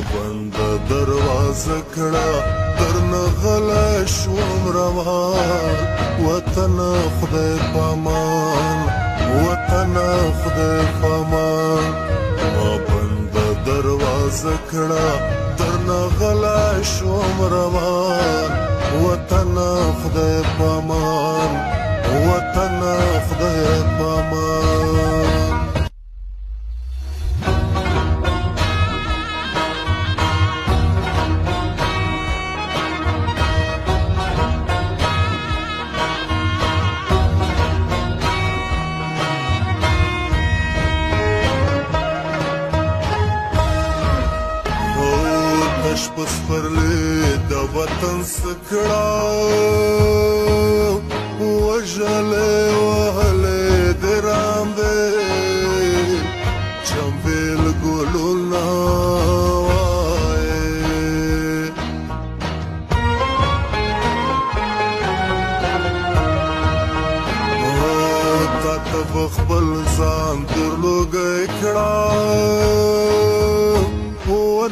بند دروازه کړه درنه غلی شوم روان وطن خدای پامان وطن خدای پامان ما بند دروازه کړه درنه غلی شوم روان وطن خدای پامان وطن خدای پامان پس پرلی د وطن سکړه وژلې وهلې د رام دی چمبیل ګلونه وایې تا ته به خپل ځان درلوږی کړه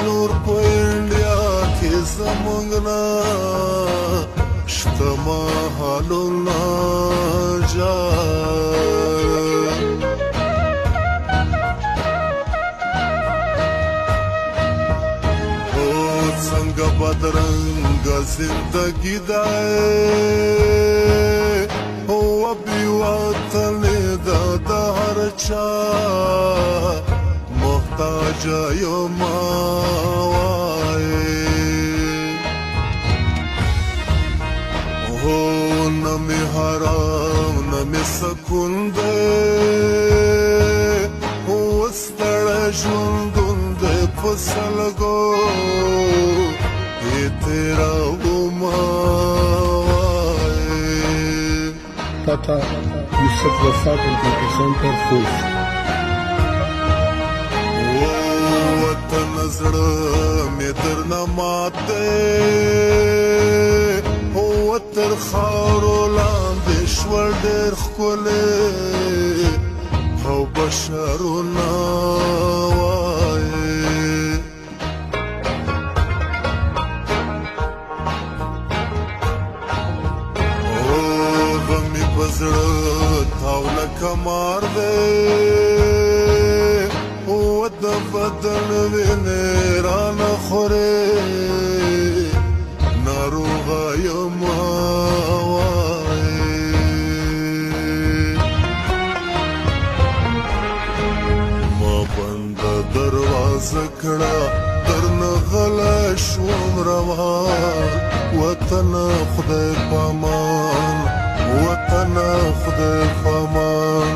نور په انډیا کې زمونږ نه شته محلونه څنګه بدرنګه زندګي دی بې وطنې ده د هر چا محتاج یم نه می حرام نه می سکون دی وستړی ژوندون دی په سلګو یې تېرومه Tata Yusuf Wafat Center Foods. وطن زړه مې درنه مات دی تر خاورو لاندې شول ډېر ښکلی او بشرونه وایې غم مې په زړه تاو لکه مار دی د بدن وینې رانه خورې ناروغه یم ما بنده دروازه کړه درنه غلی شوم روان وطن خدای پامان وطن خدای پامان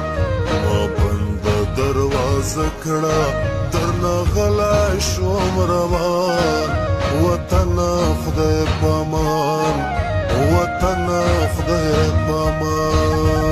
ما بنده دروازه کړه درنه غلی شوم روان وطن خدای پامان وطن خدای پامان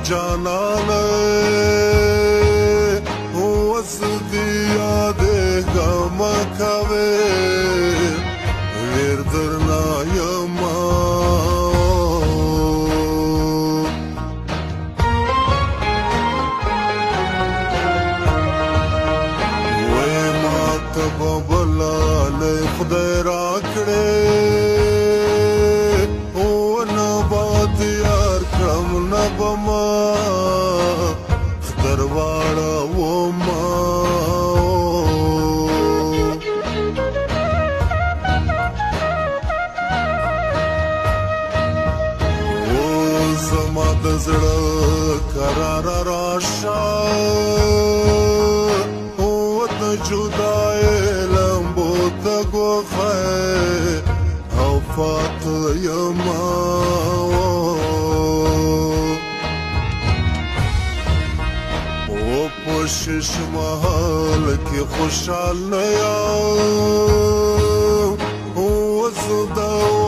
جانانه وزدي یاده غم کوي ور درنا یما وې ما ته بلاله خدای راکړې بما درواړه وما زما د زړه قرار راشه د مهال کې خوشحال نه یم اوس د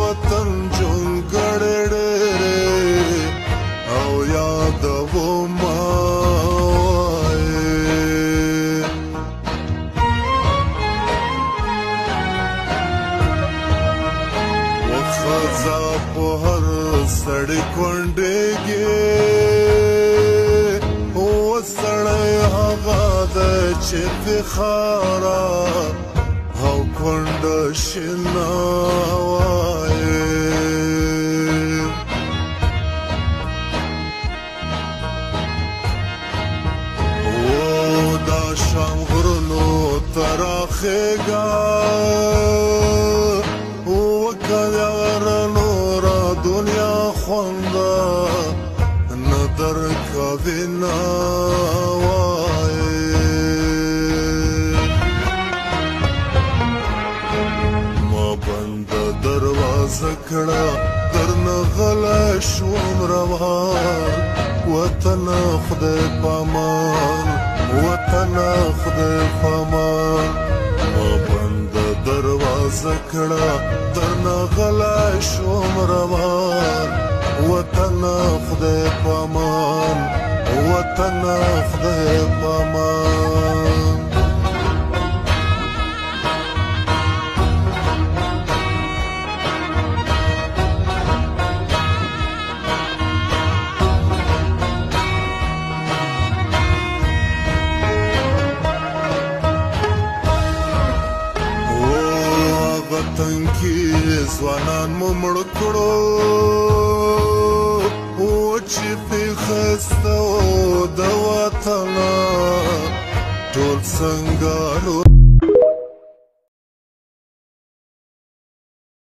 وطن جونګړې ډېرې او یادومه وخزا په هر سړی کونډېږي سړی هغه ده چې فخاره او کونډه شنه وایي و دا شام غرونو ته راخېږه وکه یاره نوره دنیا خونده نه درکوي نه زکړه درنه غلی شوم روان وطنه خدای پامان وطنه خدای پامان ما بنده دروازه کړه درنه غلی شوم روان وطنه خدای پامان وطنه خدای پامان وطن کې ځوانان مو مړ کړو او چې پیښسته د وطن ټول څنګه